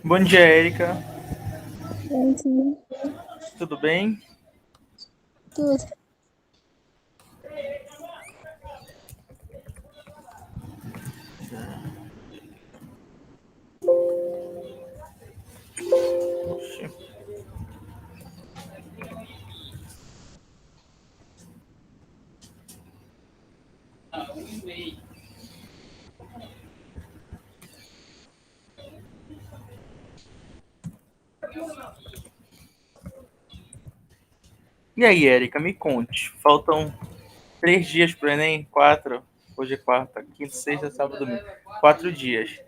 Bom dia, Érica. Bom dia, Tudo bem? tudo. E aí, Érica, me conte. Faltam 3 dias para o Enem? 4. Hoje é quarta, quinta, sexta, sábado, domingo. 4 dias.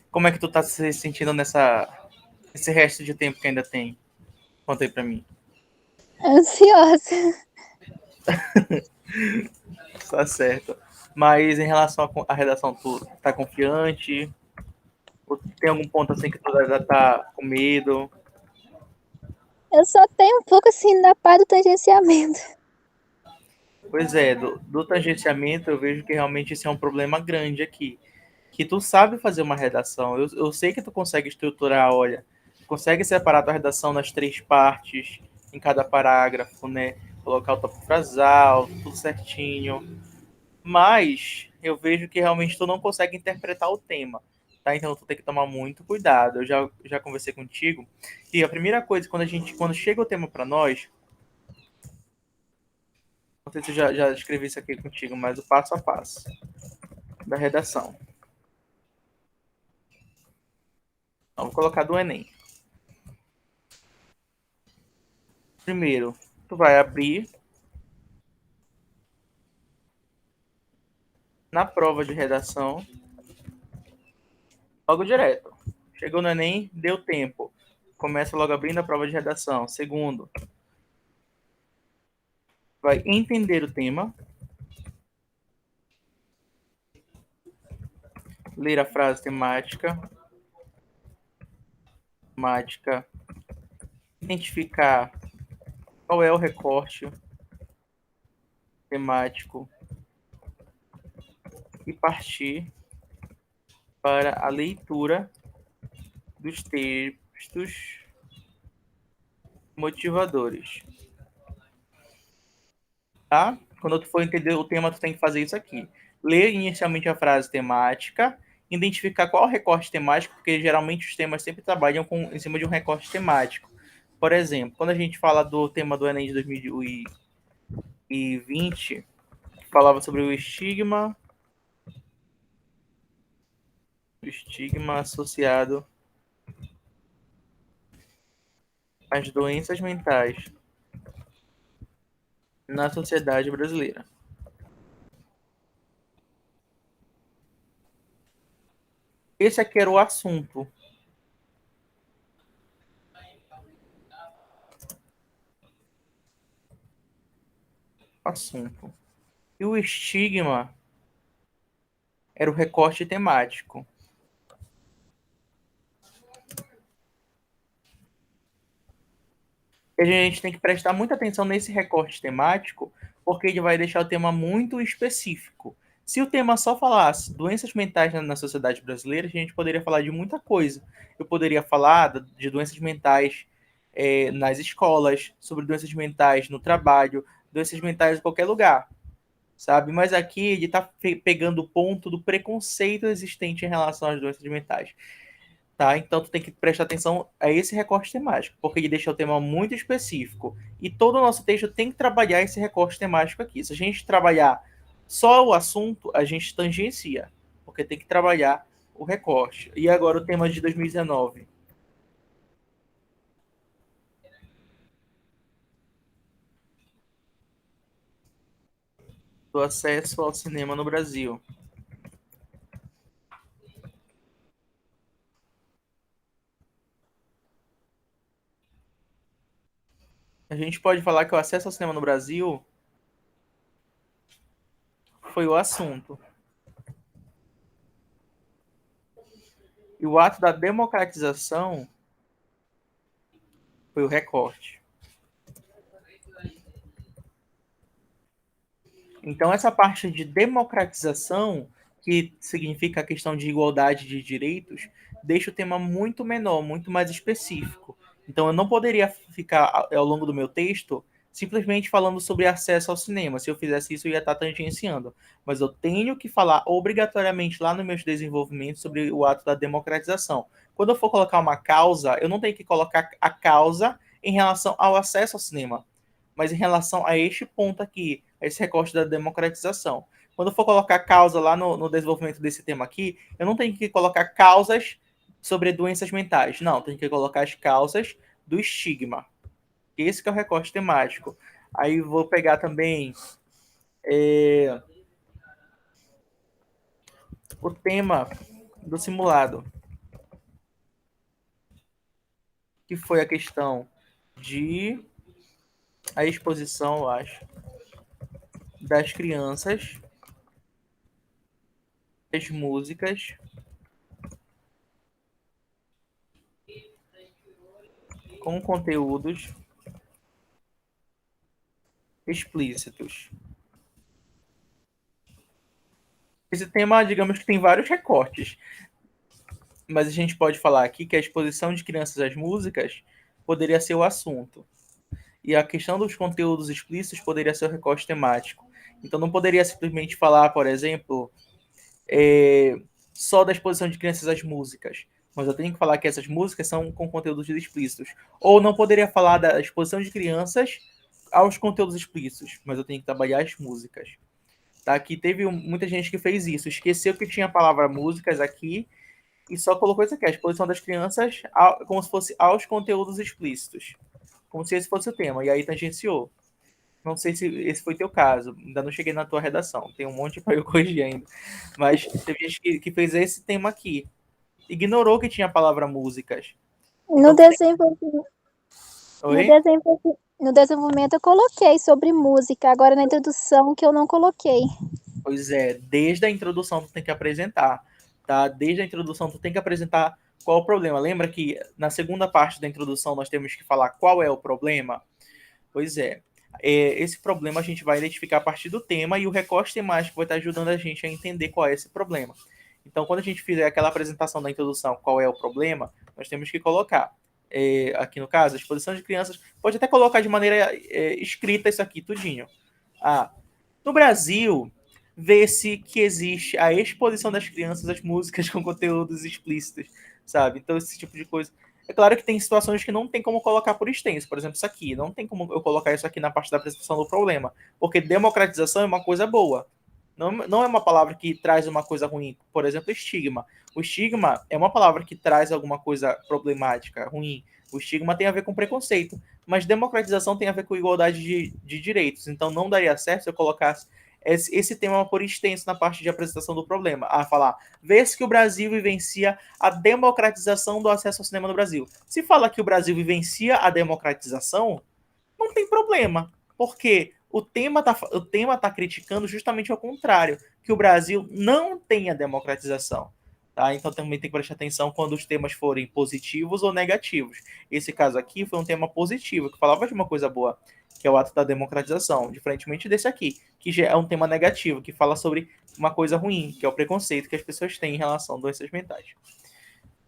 Como é que tu tá se sentindo nesse resto de tempo que ainda tem? Conta aí pra mim. Ansiosa. Tá certo. Mas em relação à redação, tu tá confiante? Ou tem algum ponto assim que tu ainda tá com medo? Eu só tenho um pouco assim da pá do tangenciamento. Pois é, do tangenciamento eu vejo que realmente esse é um problema grande aqui. Que tu sabe fazer uma redação. Eu sei que tu consegue estruturar, olha, consegue separar tua redação nas 3 partes, em cada parágrafo, né? Colocar o tópico frasal, tudo certinho. Mas eu vejo que realmente tu não consegue interpretar o tema, tá? Então tu tem que tomar muito cuidado. Eu já conversei contigo e a primeira coisa quando chega o tema para nós, não sei se eu já escrevi isso aqui contigo, mas o passo a passo da redação. Então, vou colocar do Enem. Primeiro, tu vai abrir na prova de redação, logo direto. Chegou no Enem, deu tempo. Começa logo abrindo a prova de redação. Segundo, vai entender o tema, ler a frase temática, identificar qual é o recorte temático e partir para a leitura dos textos motivadores, tá? Quando tu for entender o tema, tu tem que fazer isso aqui. Ler inicialmente a frase temática, identificar qual é o recorte temático, porque geralmente os temas sempre trabalham em cima de um recorte temático. Por exemplo, quando a gente fala do tema do Enem de 2020, falava sobre o estigma associado às doenças mentais na sociedade brasileira. Esse aqui era o assunto. Assunto. E o estigma era o recorte temático. E a gente tem que prestar muita atenção nesse recorte temático, porque ele vai deixar o tema muito específico. Se o tema só falasse doenças mentais na sociedade brasileira, a gente poderia falar de muita coisa. Eu poderia falar de doenças mentais nas escolas, sobre doenças mentais no trabalho, doenças mentais em qualquer lugar, sabe? Mas aqui ele está pegando o ponto do preconceito existente em relação às doenças mentais. Tá? Então tu tem que prestar atenção a esse recorte temático, porque ele deixa o tema muito específico. E todo o nosso texto tem que trabalhar esse recorte temático aqui. Se a gente trabalhar só o assunto, a gente tangencia, porque tem que trabalhar o recorte. E agora o tema de 2019, do acesso ao cinema no Brasil. A gente pode falar que o acesso ao cinema no Brasil foi o assunto. E o ato da democratização foi o recorte. Então, essa parte de democratização, que significa a questão de igualdade de direitos, deixa o tema muito menor, muito mais específico. Então, eu não poderia ficar, ao longo do meu texto, simplesmente falando sobre acesso ao cinema. Se eu fizesse isso, eu ia estar tangenciando. Mas eu tenho que falar obrigatoriamente lá nos meus desenvolvimentos sobre o ato da democratização. Quando eu for colocar uma causa, eu não tenho que colocar a causa em relação ao acesso ao cinema, mas em relação a este ponto aqui, a esse recorte da democratização. Quando eu for colocar causa lá no desenvolvimento desse tema aqui, eu não tenho que colocar causas sobre doenças mentais. Não, tenho que colocar as causas do estigma. Esse que é o recorte temático. Aí vou pegar também o tema do simulado, que foi a questão de a exposição, eu acho, das crianças, as músicas com conteúdos explícitos. Esse tema, digamos que tem vários recortes, mas a gente pode falar aqui que a exposição de crianças às músicas poderia ser o assunto. E a questão dos conteúdos explícitos poderia ser o recorte temático. Então não poderia simplesmente falar, por exemplo, só da exposição de crianças às músicas, mas eu tenho que falar que essas músicas são com conteúdos explícitos. Ou não poderia falar da exposição de crianças aos conteúdos explícitos, mas eu tenho que trabalhar as músicas. Tá? Aqui teve muita gente que fez isso, esqueceu que tinha a palavra músicas aqui e só colocou isso aqui, a exposição das crianças como se fosse aos conteúdos explícitos, como se esse fosse o tema, e aí tangenciou. Não sei se esse foi teu caso, ainda não cheguei na tua redação, tem um monte para eu corrigir ainda, mas teve gente que fez esse tema aqui, ignorou que tinha a palavra músicas. No Então, desenvolvimento, no oi? desenvolvimento, no desenvolvimento eu coloquei sobre música, agora na introdução que eu não coloquei. Pois é, desde a introdução tu tem que apresentar, tá? Desde a introdução tu tem que apresentar qual o problema. Lembra que na segunda parte da introdução nós temos que falar qual é o problema? Pois é. Esse problema a gente vai identificar a partir do tema e o recorte temático vai estar ajudando a gente a entender qual é esse problema. Então, quando a gente fizer aquela apresentação da introdução, qual é o problema, nós temos que colocar, aqui no caso, a exposição de crianças, pode até colocar de maneira escrita isso aqui, tudinho. Ah, no Brasil, vê-se que existe a exposição das crianças às músicas com conteúdos explícitos, sabe? Então, esse tipo de coisa. É claro que tem situações que não tem como colocar por extenso. Por exemplo, isso aqui. Não tem como eu colocar isso aqui na parte da apresentação do problema. Porque democratização é uma coisa boa. Não é uma palavra que traz uma coisa ruim. Por exemplo, estigma. O estigma é uma palavra que traz alguma coisa problemática, ruim. O estigma tem a ver com preconceito. Mas democratização tem a ver com igualdade de direitos. Então não daria certo se eu colocasse esse tema por extenso na parte de apresentação do problema. A falar, vê-se que o Brasil vivencia a democratização do acesso ao cinema no Brasil. Se fala que o Brasil vivencia a democratização, não tem problema. Porque o tema tá criticando justamente ao contrário, que o Brasil não tem a democratização. Tá? Então também tem que prestar atenção quando os temas forem positivos ou negativos. Esse caso aqui foi um tema positivo, que falava de uma coisa boa, que é o ato da democratização, diferentemente desse aqui, que já é um tema negativo, que fala sobre uma coisa ruim, que é o preconceito que as pessoas têm em relação a doenças mentais.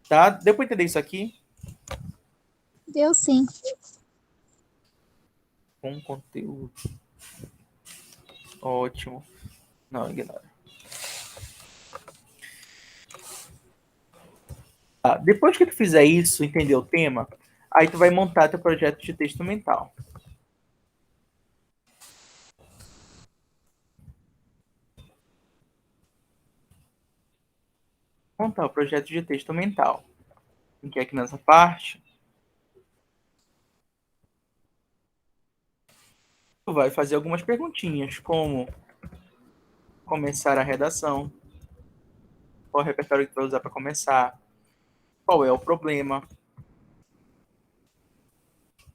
Tá? Deu para entender isso aqui? Deu sim. Com conteúdo. Ótimo. Não, ignora. Tá, depois que tu fizer isso, entender o tema, aí tu vai montar teu projeto de texto mental. Montar o projeto de texto mental. Em que aqui nessa parte, tu vai fazer algumas perguntinhas, como começar a redação, qual o repertório que tu vai usar para começar, qual é o problema.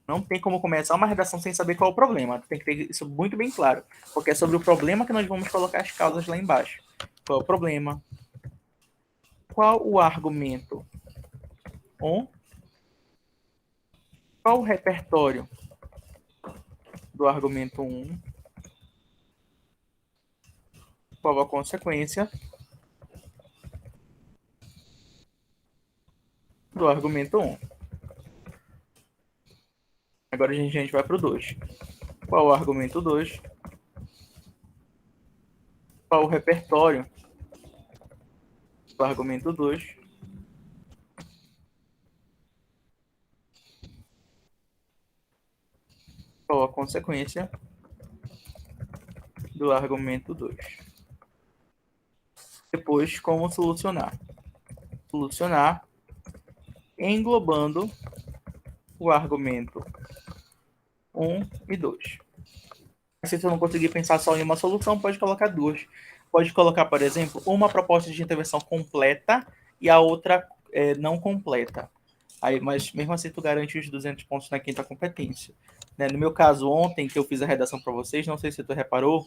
Não tem como começar uma redação sem saber qual é o problema. Tu tem que ter isso muito bem claro, porque é sobre o problema que nós vamos colocar as causas lá embaixo. Qual é o problema? Qual o argumento? Qual o repertório do argumento 1? Qual a consequência? do argumento 1. Agora a gente vai para o 2. Qual o argumento 2? Qual o repertório do argumento 2? Qual a consequência do argumento 2? Depois, como solucionar? Solucionar englobando o argumento 1 e 2. Se você não conseguir pensar só em uma solução, pode colocar duas. Pode colocar, por exemplo, uma proposta de intervenção completa e a outra não completa. Aí, mas mesmo assim, tu garante os 200 pontos na quinta competência. Né? No meu caso, ontem, que eu fiz a redação para vocês, não sei se tu reparou,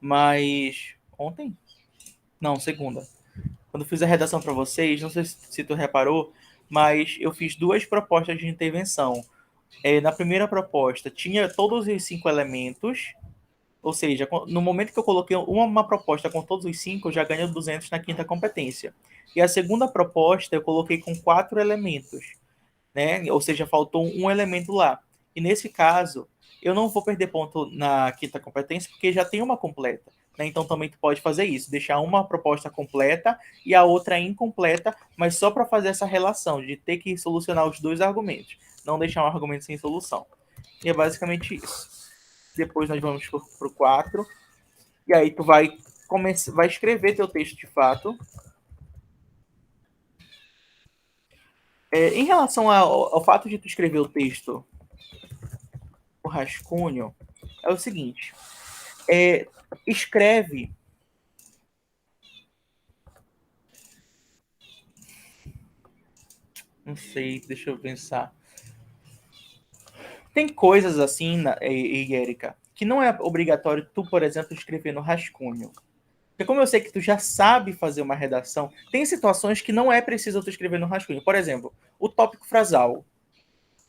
mas... Ontem? Não, segunda. Quando eu fiz a redação para vocês, não sei se tu reparou, mas eu fiz duas propostas de intervenção. Na primeira proposta, tinha todos os 5 elementos, ou seja, no momento que eu coloquei uma proposta com todos os 5, eu já ganho 200 na quinta competência. E a segunda proposta, eu coloquei com 4 elementos, né? Ou seja, faltou um elemento lá. E nesse caso, eu não vou perder ponto na quinta competência, porque já tem uma completa. Né? Então também tu pode fazer isso, deixar uma proposta completa e a outra incompleta, mas só para fazer essa relação de ter que solucionar os dois argumentos, não deixar um argumento sem solução. E é basicamente isso. Depois nós vamos para o 4, e aí tu vai escrever teu texto de fato. Em relação ao fato de tu escrever o texto, o rascunho, é o seguinte: escreve. Não sei, deixa eu pensar. Tem coisas assim, Erika, que não é obrigatório tu, por exemplo, escrever no rascunho. Porque como eu sei que tu já sabe fazer uma redação, tem situações que não é preciso tu escrever no rascunho. Por exemplo, o tópico frasal.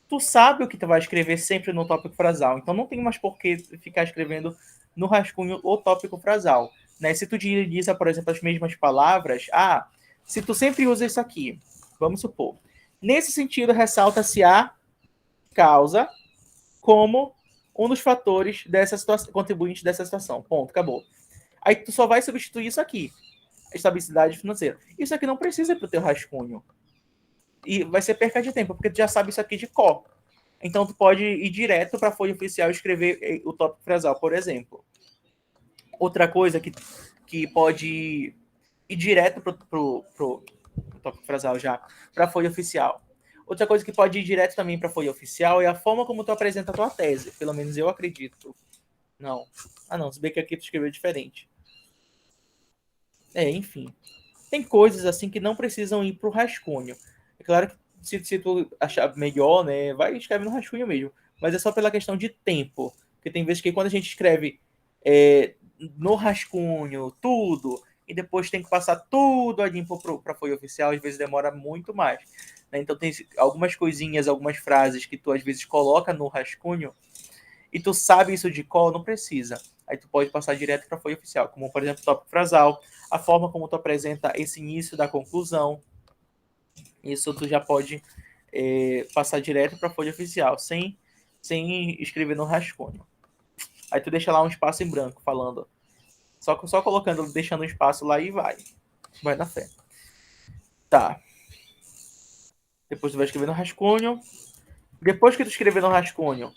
Tu sabe o que tu vai escrever sempre no tópico frasal, então não tem mais por que ficar escrevendo no rascunho o tópico frasal. Né? Se tu utiliza, por exemplo, as mesmas palavras, se tu sempre usa isso aqui, vamos supor. Nesse sentido, ressalta-se a causa como um dos fatores dessa situação, contribuintes dessa situação. Ponto, acabou. Aí tu só vai substituir isso aqui, estabilidade financeira. Isso aqui não precisa para o teu rascunho. E vai ser perca de tempo, porque tu já sabe isso aqui de cor. Então tu pode ir direto para a folha oficial e escrever o tópico frasal, por exemplo. Outra coisa que pode ir direto pro tópico frasal já, para a folha oficial. Outra coisa que pode ir direto também para a folha oficial é a forma como tu apresenta a tua tese. Pelo menos eu acredito. Não. Não, se bem que aqui tu escreveu diferente. Enfim. Tem coisas assim que não precisam ir para o rascunho. É claro que se tu achar melhor, né, vai escrever no rascunho mesmo. Mas é só pela questão de tempo. Porque tem vezes que quando a gente escreve no rascunho tudo, e depois tem que passar tudo ali para a folha oficial, às vezes demora muito mais. Né? Então tem algumas coisinhas, algumas frases que tu às vezes coloca no rascunho, e tu sabe isso de cor, não precisa. Aí tu pode passar direto para a folha oficial, como por exemplo o tópico frasal, a forma como tu apresenta esse início da conclusão. Isso tu já pode passar direto para a folha oficial, sem escrever no rascunho. Aí tu deixa lá um espaço em branco, falando. Só colocando, deixando um espaço lá e vai. Vai na fé. Tá. Depois tu vai escrever no rascunho. Depois que tu escrever no rascunho,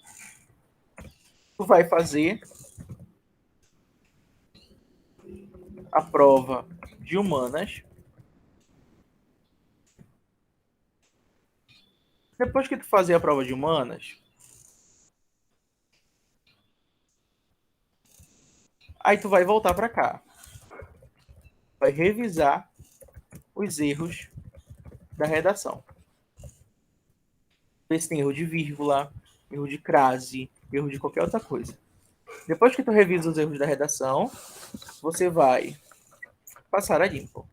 tu vai fazer a prova de humanas. Depois que tu fazer a prova de humanas, aí tu vai voltar para cá. Vai revisar os erros da redação. Ver se tem erro de vírgula, erro de crase, erro de qualquer outra coisa. Depois que tu revisa os erros da redação, você vai passar a limpo.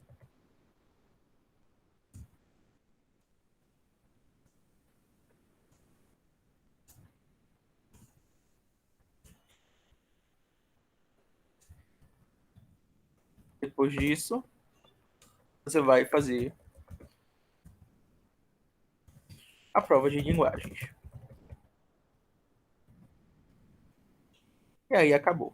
Depois disso, você vai fazer a prova de linguagens. E aí acabou.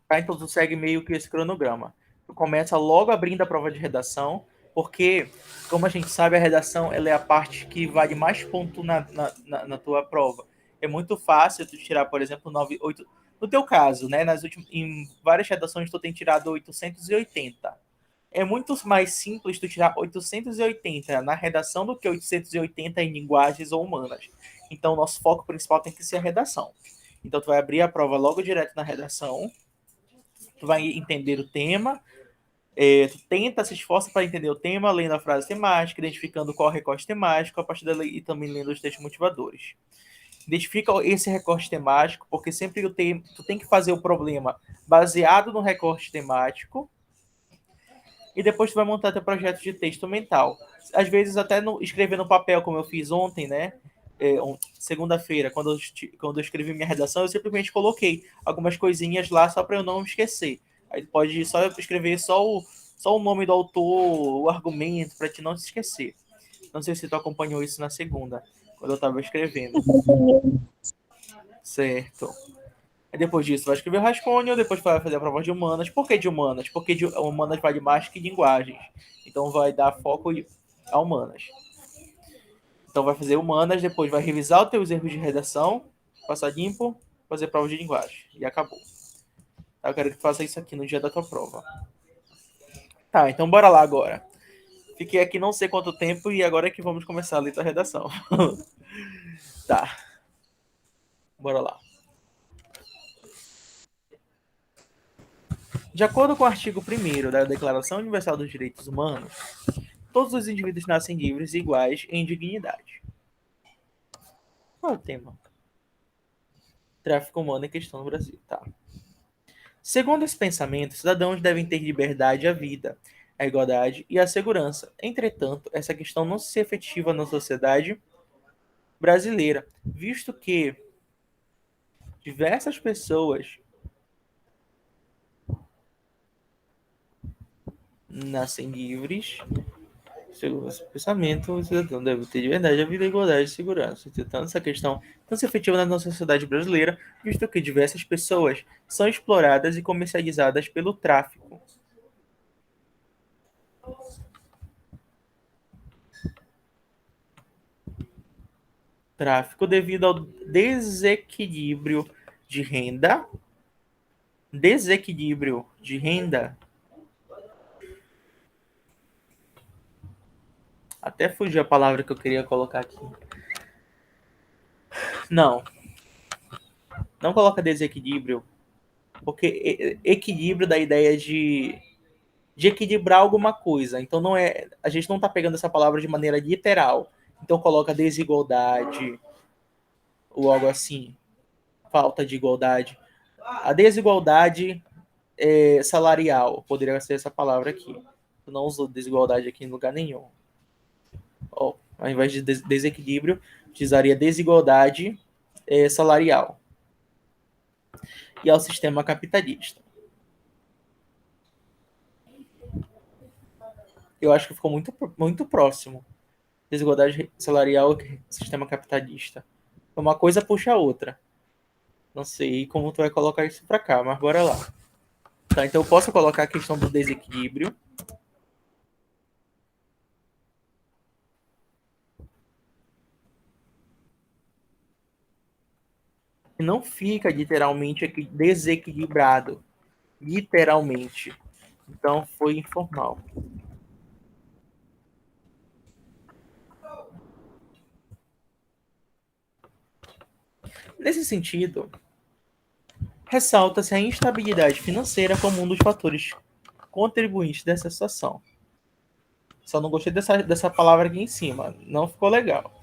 Tá? Então tu segue meio que esse cronograma. Tu começa logo abrindo a prova de redação, porque, como a gente sabe, a redação ela é a parte que vale mais ponto na tua prova. É muito fácil tu tirar, por exemplo, 9, 8. No teu caso, né? Em várias redações tu tem tirado 880. É muito mais simples tu tirar 880 na redação do que 880 em linguagens ou humanas. Então, nosso foco principal tem que ser a redação. Então, tu vai abrir a prova logo direto na redação, tu vai entender o tema, tu tenta, se esforça para entender o tema, lendo a frase temática, identificando qual recorte temático, a partir dali e também lendo os textos motivadores. Identifica esse recorte temático, porque sempre tu tem que fazer o problema baseado no recorte temático, e depois tu vai montar teu projeto de texto mental. Às vezes até escrever no papel, como eu fiz ontem, né? Segunda-feira, quando eu escrevi minha redação, eu simplesmente coloquei algumas coisinhas lá só para eu não me esquecer. Aí pode só escrever só o nome do autor, o argumento, para te não se esquecer. Não sei se tu acompanhou isso na segunda, quando eu estava escrevendo. Certo. Aí depois disso, vai escrever o rascunho, depois vai fazer a prova de humanas. Por que de humanas? Porque de humanas vale mais que linguagens. Então vai dar foco a humanas. Então vai fazer humanas, depois vai revisar os teus erros de redação, passar limpo, fazer prova de linguagem. E acabou. Tá, eu quero que tu faça isso aqui no dia da tua prova. Tá, então bora lá agora. Fiquei aqui não sei quanto tempo e agora é que vamos começar a ler tua redação. Tá. Bora lá. De acordo com o artigo 1º da Declaração Universal dos Direitos Humanos, todos os indivíduos nascem livres e iguais em dignidade. Qual é o tema? Tráfico humano em questão no Brasil. Tá. Segundo esse pensamento, cidadãos devem ter liberdade à vida, à igualdade e à segurança. Entretanto, essa questão não se efetiva na sociedade brasileira, visto que diversas pessoas nascem livres. Segundo esse pensamento, o cidadão deve ter liberdade, a vida, igualdade e segurança. Entretanto, essa questão não se efetiva na nossa sociedade brasileira, visto que diversas pessoas são exploradas e comercializadas pelo tráfico. Tráfico devido ao desequilíbrio de renda. Desequilíbrio de renda. Até fugiu a palavra que eu queria colocar aqui. Não. Não coloca desequilíbrio. Porque equilíbrio dá a ideia de equilibrar alguma coisa. Então não é, a gente não está pegando essa palavra de maneira literal. Então coloca desigualdade ou algo assim, falta de igualdade. A desigualdade salarial poderia ser essa palavra aqui. Eu não uso desigualdade aqui em lugar nenhum. Ao invés de desequilíbrio, utilizaria desigualdade salarial. E ao sistema capitalista. Eu acho que ficou muito próximo. Desigualdade salarial e sistema capitalista. Uma coisa puxa a outra. Não sei como tu vai colocar isso para cá, mas bora lá. Tá, então eu posso colocar a questão do desequilíbrio. Não fica literalmente desequilibrado. Literalmente. Então foi informal. Nesse sentido, ressalta-se a instabilidade financeira como um dos fatores contribuintes dessa situação. Só não gostei dessa palavra aqui em cima. Não ficou legal.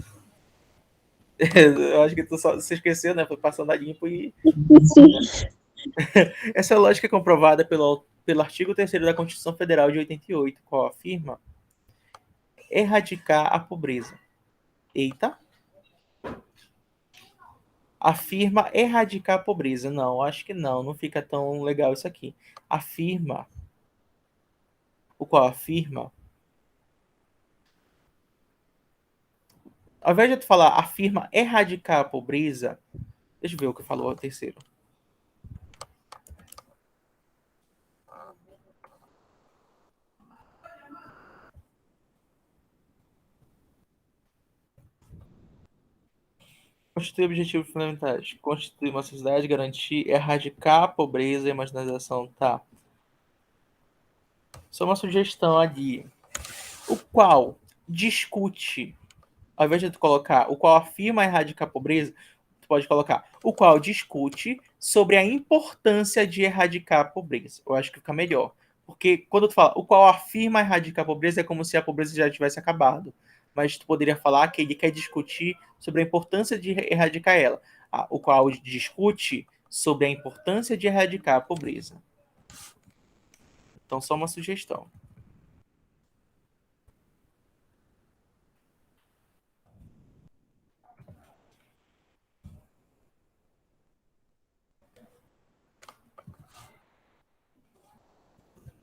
Eu acho que tu só se esqueceu, né? Foi passando a limpo e. Sim. Essa lógica é comprovada pelo artigo 3º da Constituição Federal de 88, qual afirma erradicar a pobreza. Eita! Afirma erradicar a pobreza. Não, acho que não fica tão legal isso aqui. Afirma. O qual afirma Ao invés de tu falar afirma erradicar a pobreza, deixa eu ver o que falou o terceiro. Constituir objetivos fundamentais. Constituir uma sociedade, garantir, erradicar a pobreza e a marginalização. Tá. Só uma sugestão ali. O qual discute, ao invés de tu colocar o qual afirma erradicar a pobreza, tu pode colocar o qual discute sobre a importância de erradicar a pobreza. Eu acho que fica melhor. Porque quando tu fala o qual afirma erradicar a pobreza, é como se a pobreza já tivesse acabado. Mas tu poderia falar que ele quer discutir sobre a importância de erradicar ela. O qual discute sobre a importância de erradicar a pobreza. Então, só uma sugestão.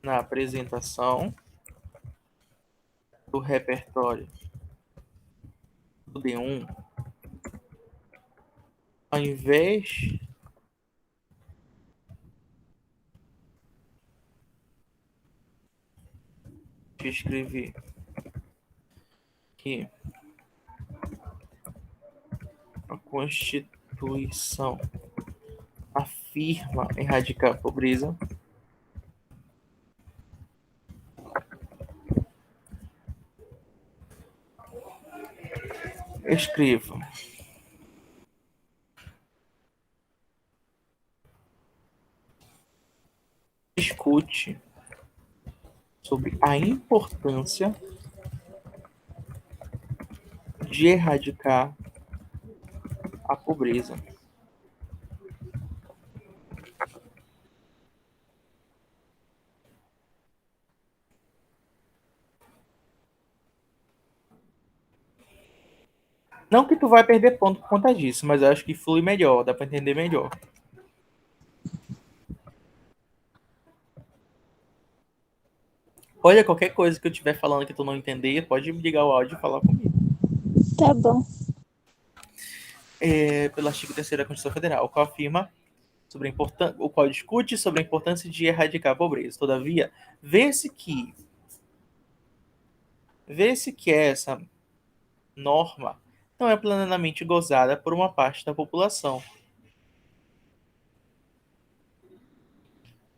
Na apresentação do repertório do D1, ao invés de escrever que a Constituição afirma erradicar a pobreza, escreva discute sobre a importância de erradicar a pobreza. Não que tu vai perder ponto por conta disso, mas eu acho que flui melhor, dá para entender melhor. Olha, qualquer coisa que eu estiver falando que tu não entender, pode me ligar o áudio e falar comigo. Tá bom. Pelo artigo 3º da Constituição Federal, o qual afirma sobre o qual discute sobre a importância de erradicar a pobreza. Todavia, vê-se que essa norma não é plenamente gozada por uma parte da população.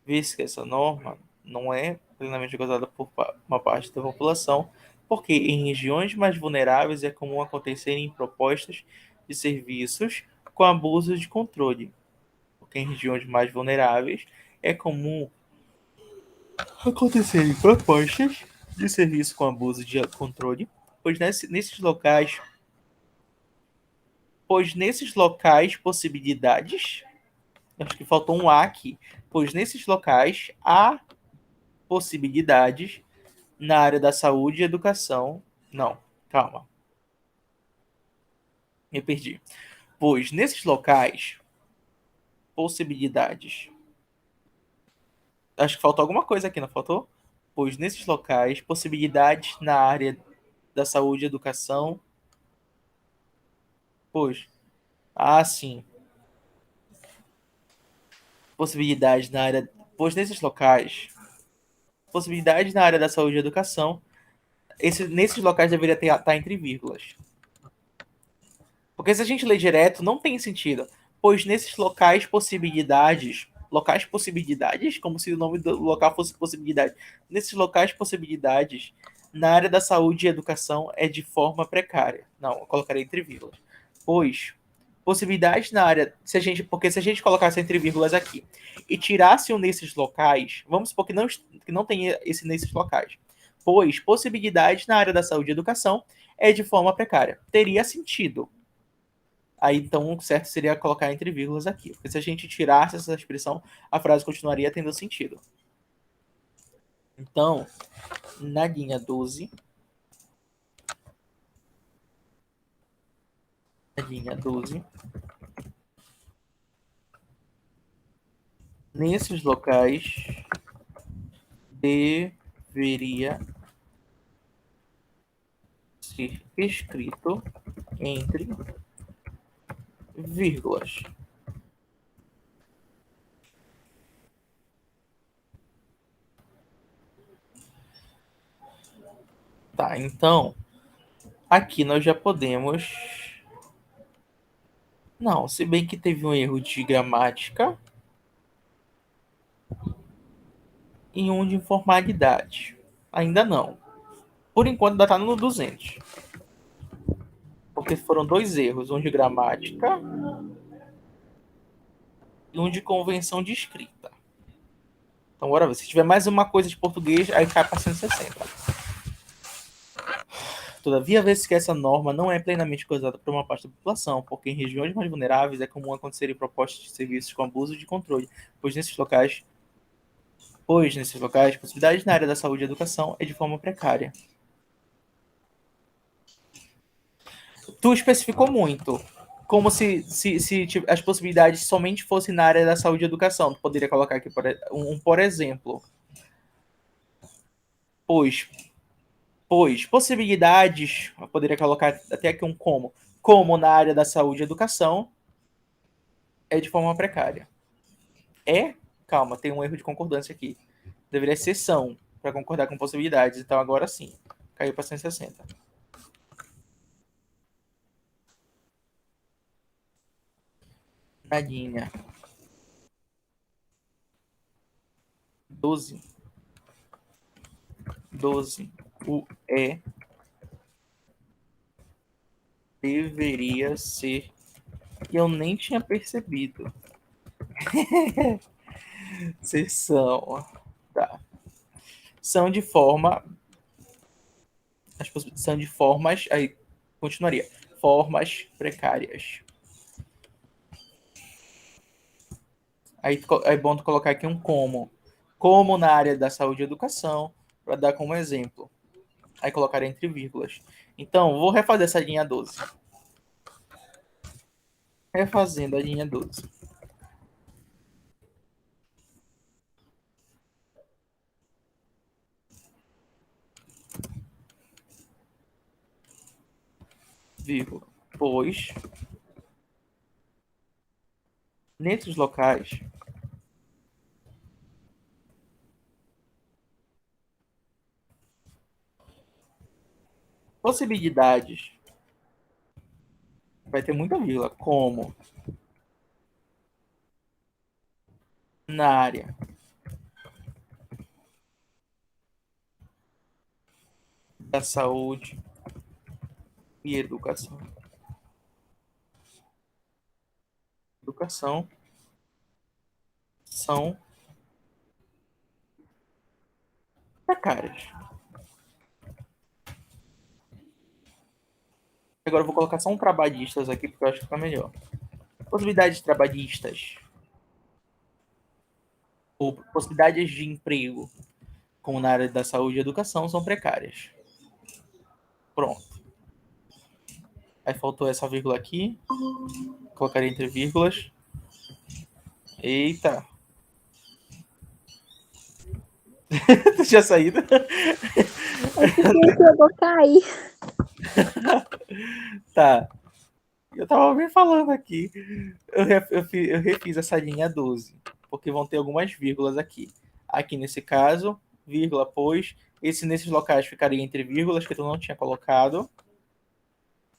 Vê-se que essa norma não é plenamente gozada por uma parte da população, porque em regiões mais vulneráveis é comum acontecerem propostas de serviços com abuso de controle. Porque em regiões mais vulneráveis é comum acontecerem propostas de serviço com abuso de controle, pois nesses locais possibilidades, acho que faltou um A aqui, pois nesses locais há possibilidades na área da saúde e educação. Não, calma. Me perdi. Pois nesses locais, possibilidades. Acho que faltou alguma coisa aqui, não faltou? Pois nesses locais, possibilidades na área da saúde e educação. Pois. Ah, sim. Possibilidades na área. Pois nesses locais, possibilidades na área da saúde e educação. Nesses locais deveria estar entre vírgulas. Porque se a gente lê direto, não tem sentido. Pois nesses locais possibilidades, como se o nome do local fosse possibilidade. Nesses locais possibilidades, na área da saúde e educação é de forma precária. Não, eu colocarei entre vírgulas. Pois possibilidades na área, porque se a gente colocasse entre vírgulas aqui e tirasse um nesses locais, vamos supor que não tenha esse nesses locais. Pois possibilidades na área da saúde e educação é de forma precária. Teria sentido. Aí, então, o certo seria colocar entre vírgulas aqui. Porque se a gente tirasse essa expressão, a frase continuaria tendo sentido. Então, na linha 12, nesses locais deveria ser escrito entre vírgulas. Tá, então, aqui nós já podemos... Não, se bem que teve um erro de gramática e um de informalidade. Ainda não. Por enquanto ainda está no 200. Porque foram dois erros, um de gramática e um de convenção de escrita. Então, bora ver. Se tiver mais uma coisa de português, aí cai para 160. Todavia, vê-se que essa norma não é plenamente gozada por uma parte da população, porque em regiões mais vulneráveis é comum acontecerem propostas de serviços com abuso de controle, nesses locais, possibilidades na área da saúde e educação é de forma precária. Tu especificou muito, como se as possibilidades somente fossem na área da saúde e educação. Tu poderia colocar aqui, por exemplo, pois possibilidades, eu poderia colocar até aqui um como na área da saúde e educação, é de forma precária. Calma, tem um erro de concordância aqui. Deveria ser são, para concordar com possibilidades. Então agora sim, caiu para 160. Nadinha. 12. O deveria ser. E eu nem tinha percebido. São. Tá. São de forma. São de formas. Aí continuaria. Formas precárias. Aí é bom tu colocar aqui um como. Como na área da saúde e educação, para dar como exemplo. Aí colocar entre vírgulas. Então, vou refazer essa linha 12. Refazendo a linha 12. Vírgula. Pois, nesses locais, possibilidades, vai ter muita vírgula, como na área da saúde e educação. Educação são precárias. Agora eu vou colocar só um trabalhistas aqui, porque eu acho que fica melhor. Possibilidades trabalhistas ou possibilidades de emprego, como na área da saúde e educação, são precárias. Pronto. Aí faltou essa vírgula aqui. Colocaria entre vírgulas. Eita. Tu tinha saído? Eu vou cair. Tá. Eu tava bem falando aqui. Eu refiz essa linha 12, porque vão ter algumas vírgulas aqui. Aqui nesse caso, vírgula, pois. Nesses locais ficaria entre vírgulas, que tu não tinha colocado.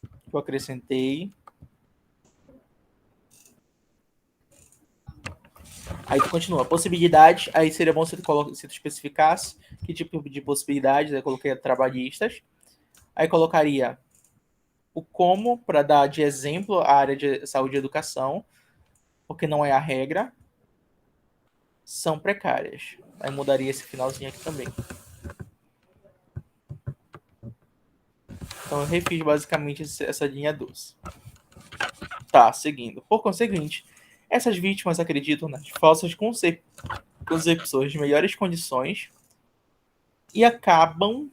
Que eu acrescentei. Aí tu continua. Possibilidades. Aí seria bom se tu especificasse que tipo de possibilidades. Aí eu coloquei trabalhistas. Aí colocaria o como, para dar de exemplo a área de saúde e educação, porque não é a regra, são precárias. Aí mudaria esse finalzinho aqui também. Então eu refiz basicamente essa linha 12. Tá, seguindo. Por conseguinte, essas vítimas acreditam nas falsas concepções de melhores condições e acabam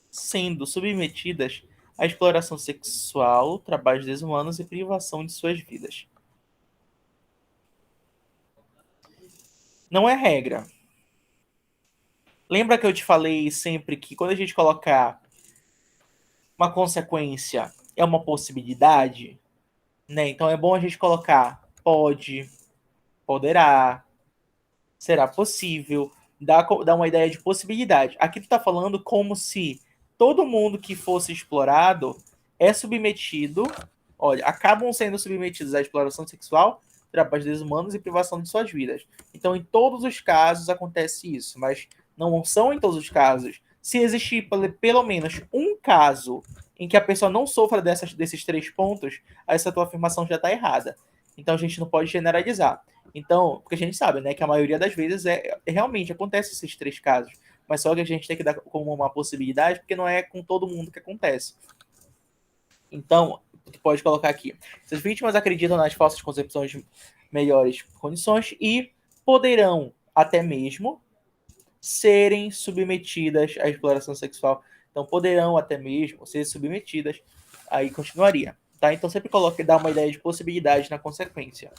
sendo submetidas à exploração sexual, trabalhos desumanos e privação de suas vidas. Não é regra. Lembra que eu te falei sempre que quando a gente colocar uma consequência é uma possibilidade, né? Então é bom a gente colocar pode, poderá, será possível, dá uma ideia de possibilidade. Aqui tu tá falando como se todo mundo que fosse explorado é submetido, olha, acabam sendo submetidos à exploração sexual, trabalhos desumanos e privação de suas vidas. Então, em todos os casos acontece isso, mas não são em todos os casos. Se existir pelo menos um caso em que a pessoa não sofra desses 3 pontos, essa tua afirmação já está errada. Então, a gente não pode generalizar. Então, porque a gente sabe, né, que a maioria das vezes realmente acontece esses 3 casos, mas só que a gente tem que dar como uma possibilidade, porque não é com todo mundo que acontece. Então, tu pode colocar aqui: essas vítimas acreditam nas falsas concepções de melhores condições e poderão até mesmo serem submetidas à exploração sexual. Então, poderão até mesmo ser submetidas. Aí continuaria, tá? Então, sempre coloque, dá uma ideia de possibilidade na consequência.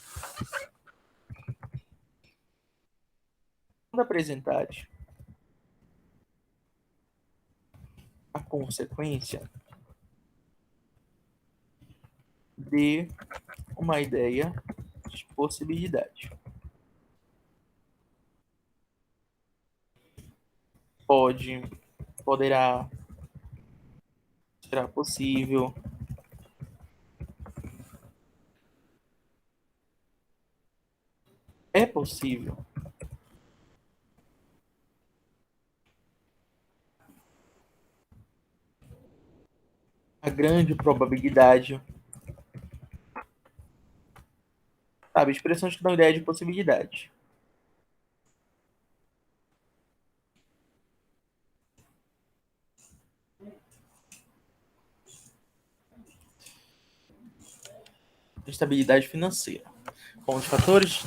Quando apresentares a consequência, dê uma ideia de possibilidade. Pode, poderá, será possível. É possível. A grande probabilidade. Sabe, expressões que dão ideia de possibilidade. Instabilidade financeira. Com os fatores.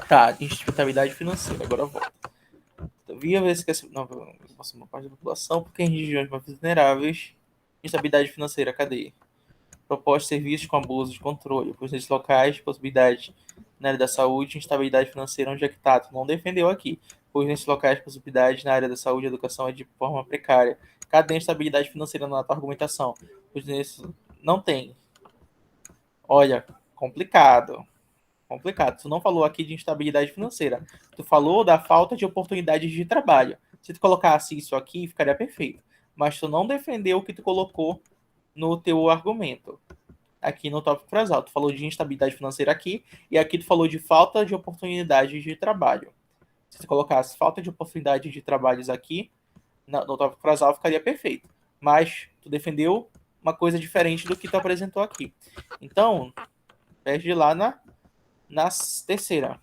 Tá, instabilidade financeira. Agora eu volto. Todavia, vezes que não, uma parte da população, porque em regiões mais vulneráveis, instabilidade financeira, cadê? Propostos serviços com abuso de controle, pois nesses locais, possibilidade na área da saúde, instabilidade financeira, onde é que tá? Tu não defendeu aqui, pois nesses locais, possibilidade na área da saúde e educação é de forma precária. Cadê a instabilidade financeira na tua argumentação? Pois nesse não tem. Olha, complicado. Complicado. Tu não falou aqui de instabilidade financeira. Tu falou da falta de oportunidades de trabalho. Se tu colocasse isso aqui, ficaria perfeito. Mas tu não defendeu o que tu colocou no teu argumento. Aqui no tópico frasal. Tu falou de instabilidade financeira aqui, e aqui tu falou de falta de oportunidades de trabalho. Se tu colocasse falta de oportunidades de trabalhos aqui, no tópico frasal, ficaria perfeito. Mas tu defendeu uma coisa diferente do que tu apresentou aqui. Então, perde lá na terceira.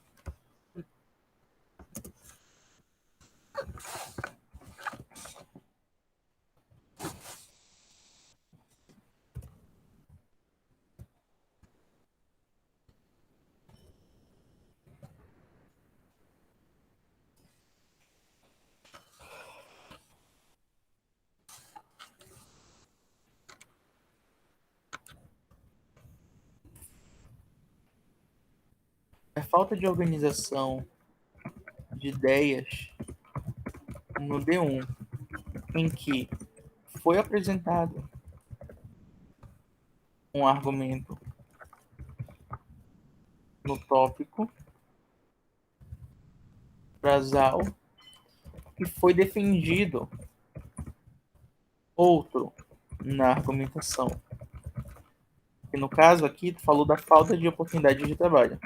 É falta de organização de ideias no D1, em que foi apresentado um argumento no tópico frasal e foi defendido outro na argumentação. E no caso aqui, tu falou da falta de oportunidade de trabalho.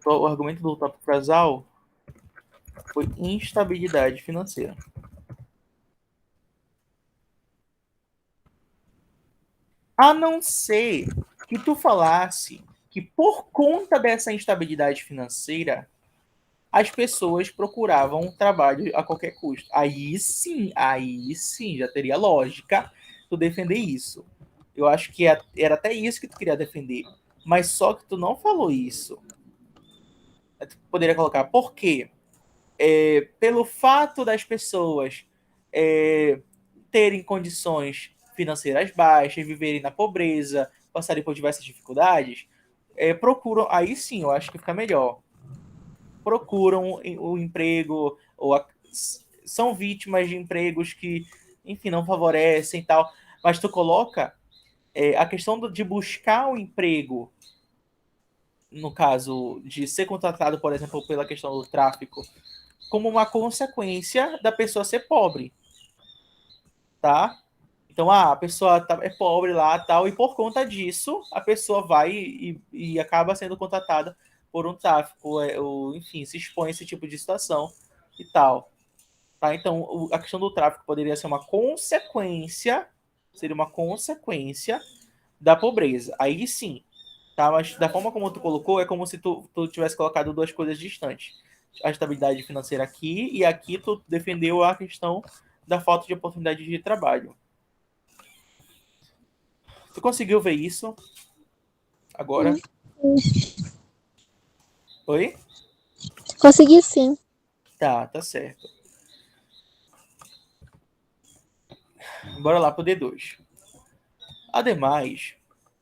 O argumento do tópico frasal foi instabilidade financeira. A não ser que tu falasse que por conta dessa instabilidade financeira, as pessoas procuravam um trabalho a qualquer custo. Aí sim, já teria lógica tu defender isso. Eu acho que era até isso que tu queria defender. Mas só que tu não falou isso. Tu poderia colocar, por quê? Pelo fato das pessoas terem condições financeiras baixas, viverem na pobreza, passarem por diversas dificuldades, procuram. Aí sim, eu acho que fica melhor. Procuram o emprego são vítimas de empregos que, enfim, não favorecem e tal. Mas tu coloca a questão de buscar um emprego, no caso de ser contratado, por exemplo, pela questão do tráfico, como uma consequência da pessoa ser pobre, tá? Então, a pessoa é pobre lá, tal, e por conta disso, a pessoa vai e acaba sendo contratada por um tráfico, ou, enfim, se expõe a esse tipo de situação e tal. Tá? Então, a questão do tráfico poderia ser uma consequência, seria uma consequência da pobreza. Aí sim, tá? Mas da forma como tu colocou, é como se tu tivesse colocado duas coisas distantes. A estabilidade financeira aqui, e aqui tu defendeu a questão da falta de oportunidade de trabalho. Tu conseguiu ver isso agora? Oi? Consegui sim. Tá certo. Bora lá pro D2. Ademais,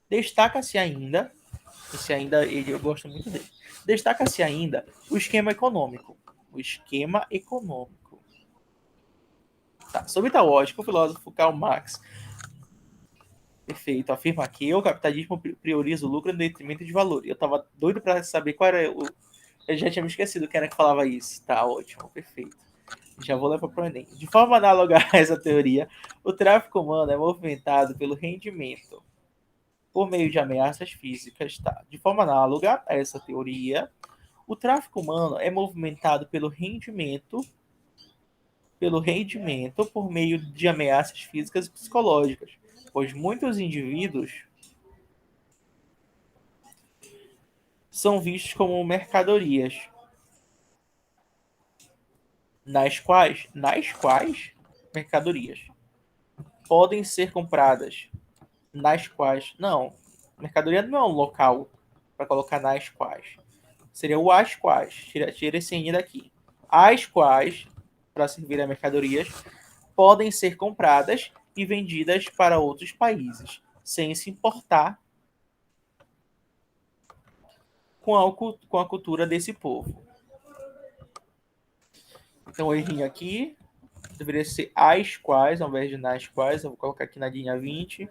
destaca-se ainda, esse ainda eu gosto muito dele, destaca-se ainda o esquema econômico. O esquema econômico. Tá. Sob tal ótica, o filósofo Karl Marx, perfeito, afirma que o capitalismo prioriza o lucro em detrimento de valor. E eu tava doido para saber qual era o. Eu já tinha me esquecido quem era que falava isso. Tá ótimo, perfeito. Já vou levar para o Enem. De forma análoga a essa teoria, o tráfico humano é movimentado pelo rendimento por meio de ameaças físicas. Tá? De forma análoga a essa teoria, o tráfico humano é movimentado pelo rendimento por meio de ameaças físicas e psicológicas, pois muitos indivíduos são vistos como mercadorias, nas quais mercadorias podem ser compradas, nas quais, não, mercadoria não é um local para colocar nas quais, seria o as quais, tira esse N daqui, as quais, para servir a mercadorias, podem ser compradas e vendidas para outros países, sem se importar com a cultura desse povo. Então, o errinho aqui deveria ser as quais, ao invés de nas quais. Eu vou colocar aqui na linha 20.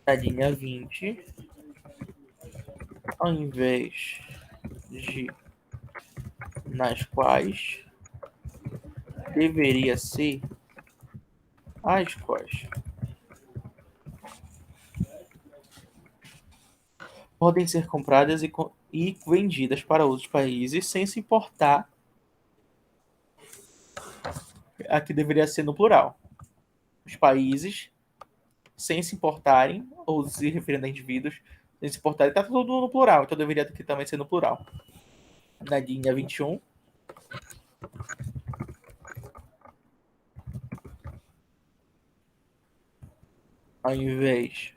Na linha 20, ao invés de nas quais, deveria ser as quais. Podem ser compradas e vendidas para outros países sem se importar. Aqui deveria ser no plural. Os países, sem se importarem, ou se referindo a indivíduos, sem se importarem, está tudo no plural, então deveria aqui também ser no plural. Na linha 21, ao invés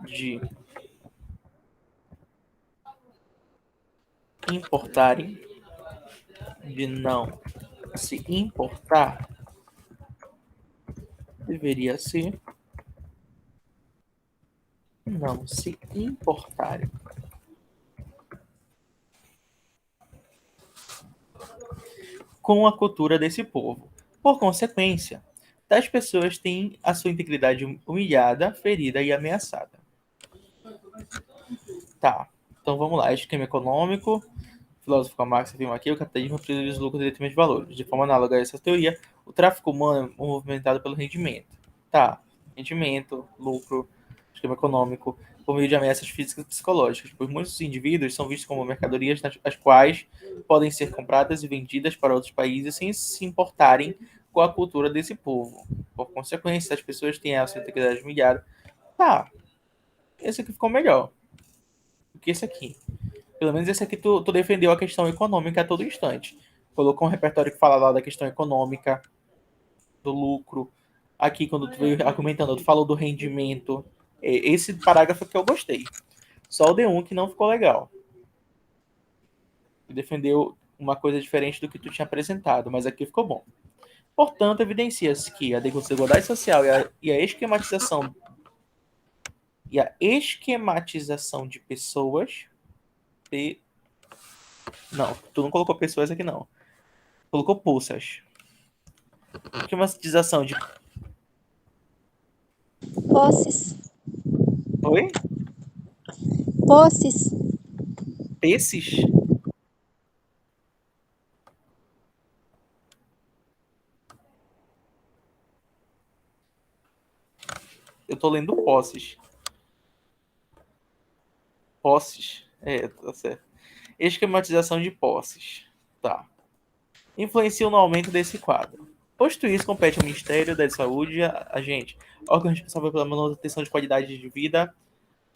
de importarem, de não se importar, deveria ser não se importarem. Com a cultura desse povo. Por consequência, tais pessoas têm a sua integridade humilhada, ferida e ameaçada. Tá, então vamos lá. Esquema econômico. O filósofo Marx afirma aqui: o capitalismo prioriza o lucro em detrimento de valores. De forma análoga a essa teoria, o tráfico humano é movimentado pelo rendimento. Tá, rendimento, lucro, esquema econômico, por meio de ameaças físicas e psicológicas, pois muitos indivíduos são vistos como mercadorias as quais podem ser compradas e vendidas para outros países sem se importarem com a cultura desse povo. Por consequência, as pessoas têm a sua integridade humilhada. Tá, esse aqui ficou melhor do que esse aqui. Pelo menos esse aqui tu defendeu a questão econômica a todo instante. Colocou um repertório que fala lá da questão econômica, do lucro. Aqui, quando tu veio argumentando, tu falou do rendimento. Esse parágrafo que eu gostei. Só o D1 que não ficou legal. Tu defendeu uma coisa diferente do que tu tinha apresentado, mas aqui ficou bom. Portanto, evidencia-se que a desigualdade social e a esquematização E a esquematização de pessoas. Não, tu não colocou pessoas aqui, não. Colocou poças. Esquematização de. Posses. Oi? Posses. Pesses? Eu tô lendo posses. Posses. É, tá certo. Esquematização de posses. Tá. Influenciam no aumento desse quadro. Posto isso, compete ao Ministério da Saúde, a gente, órgão responsável pela manutenção de qualidade de vida,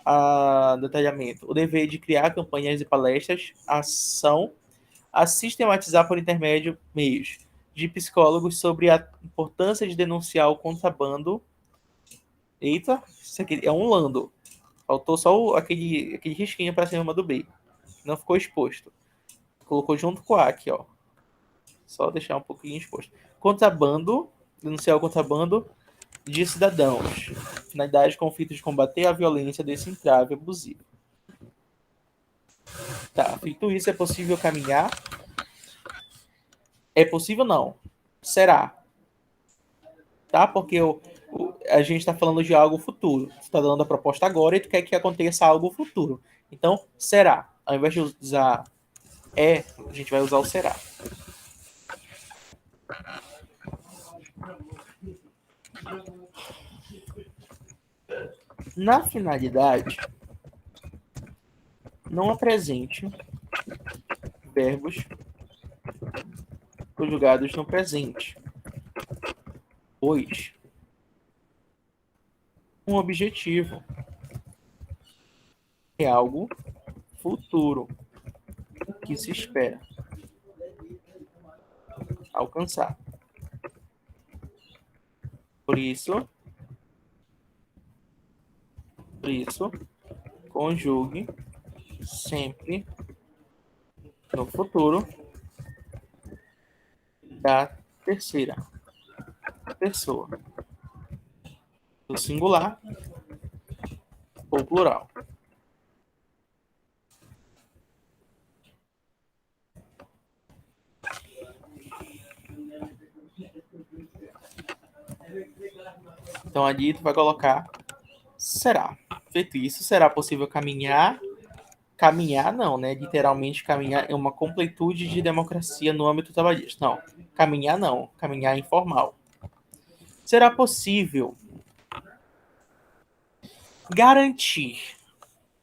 a detalhamento, o dever de criar campanhas e palestras, ação, a sistematizar por intermédio meios de psicólogos sobre a importância de denunciar o contrabando. Eita, isso aqui é um lando. Faltou só aquele risquinho para cima do B. Não ficou exposto. Colocou junto com A aqui, ó. Só deixar um pouquinho exposto. Contrabando, denunciar o contrabando de cidadãos. Finalidade, conflito de combater a violência desse entrave abusivo. Tá, feito isso, é possível caminhar? É possível não. Será? Tá? Porque a gente está falando de algo futuro. Tu está dando a proposta agora e tu quer que aconteça algo futuro. Então, será? Ao invés de usar a gente vai usar o será. Na finalidade, não apresente verbos conjugados no presente, pois um objetivo é algo futuro que se espera alcançar. Por isso, conjugue sempre no futuro da terceira pessoa, do singular ou plural. Então ali tu vai colocar será. Feito isso, será possível caminhar? Caminhar não, né? Literalmente caminhar é uma completude de democracia no âmbito trabalhista. Não, caminhar não. Caminhar é informal. Será possível garantir?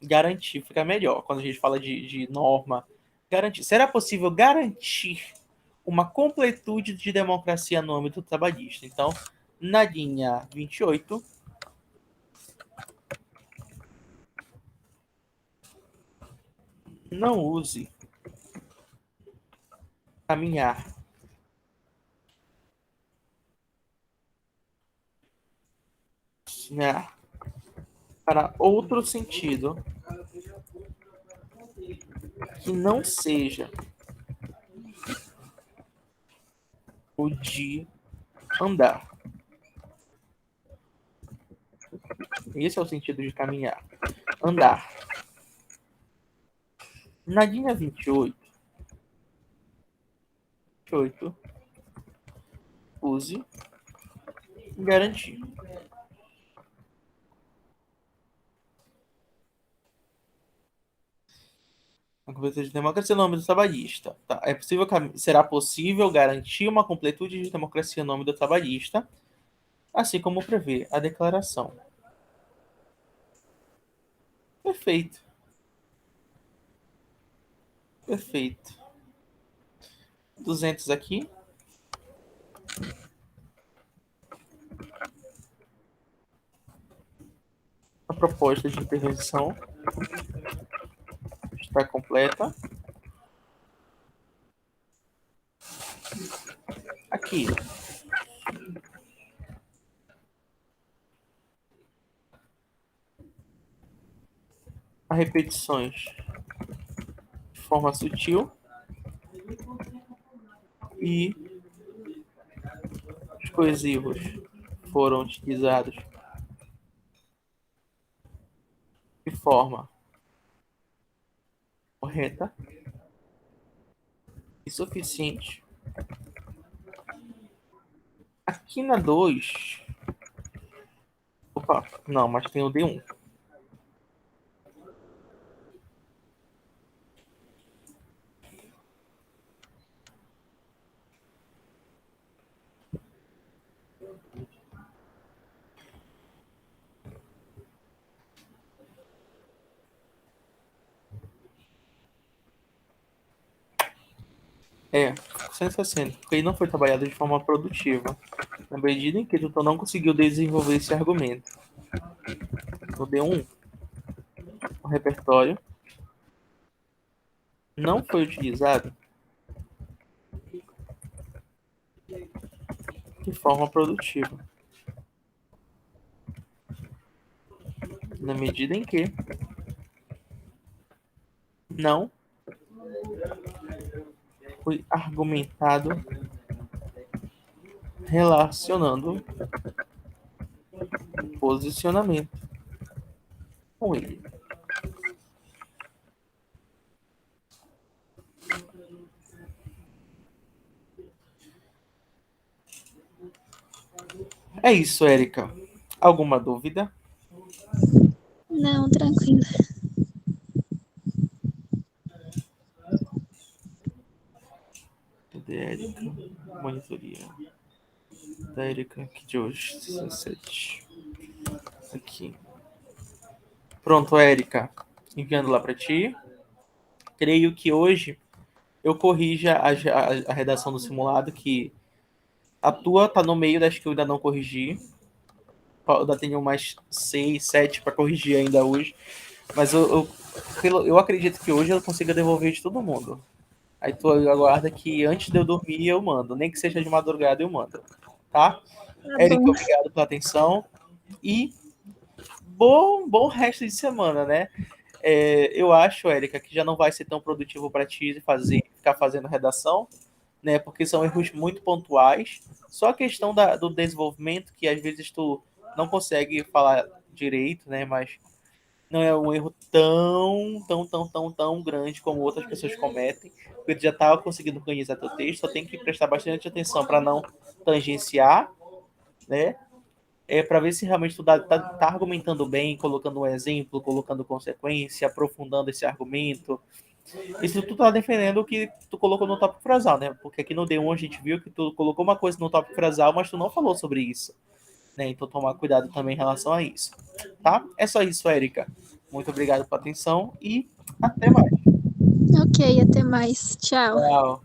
Garantir fica melhor quando a gente fala de norma. Garantir. Será possível garantir uma completude de democracia no âmbito trabalhista? Então, na linha 28, não use caminhar, né, para outro sentido que não seja o de andar. Esse é o sentido de caminhar. Andar. Na linha 28, use garantir. A completude de democracia no âmbito trabalhista. Tá. Será possível garantir uma completude de democracia no âmbito trabalhista, assim como prevê a declaração. Perfeito. Perfeito. 200 aqui. A proposta de intervenção está completa. Aqui. As repetições de forma sutil e os coesivos foram utilizados forma correta e suficiente. Aqui na 2. Opa, não, mas tem o D1. É, 160, porque ele não foi trabalhado de forma produtiva, na medida em que tu não conseguiu desenvolver esse argumento. No D1, o repertório não foi utilizado de forma produtiva, na medida em que não foi argumentado relacionando posicionamento com ele. É isso, Érica. Alguma dúvida? Não, tranquilo. Cadê a Érica? Monitoria. Da Érica aqui de hoje, 17. Aqui. Pronto, Érica. Enviando lá para ti. Creio que hoje eu corrija a redação do simulado, que a tua tá no meio das que eu ainda não corrigi. Eu ainda tenho mais 6, 7 para corrigir ainda hoje. Mas eu acredito que hoje eu consiga devolver de todo mundo. Aí tu aguarda que antes de eu dormir eu mando. Nem que seja de madrugada eu mando. Tá? Tá Érica, bom. obrigado pela atenção. E bom resto de semana, né? Eu acho, Érica, que já não vai ser tão produtivo para ti ficar fazendo redação, né? Porque são erros muito pontuais. Só a questão do desenvolvimento, que às vezes tu não consegue falar direito, né? Mas não é um erro tão grande como outras pessoas cometem, porque tu já estava conseguindo organizar teu texto, só tem que prestar bastante atenção para não tangenciar, né? Para ver se realmente tu tá argumentando bem, colocando um exemplo, colocando consequência, aprofundando esse argumento. Isso tu tá defendendo o que tu colocou no tópico frasal, né? Porque aqui no D1 a gente viu que tu colocou uma coisa no tópico frasal, mas tu não falou sobre isso, né? Então tomar cuidado também em relação a isso, tá? É só isso, Érica. Muito obrigado pela atenção e até mais. Ok, até mais. Tchau. Tchau.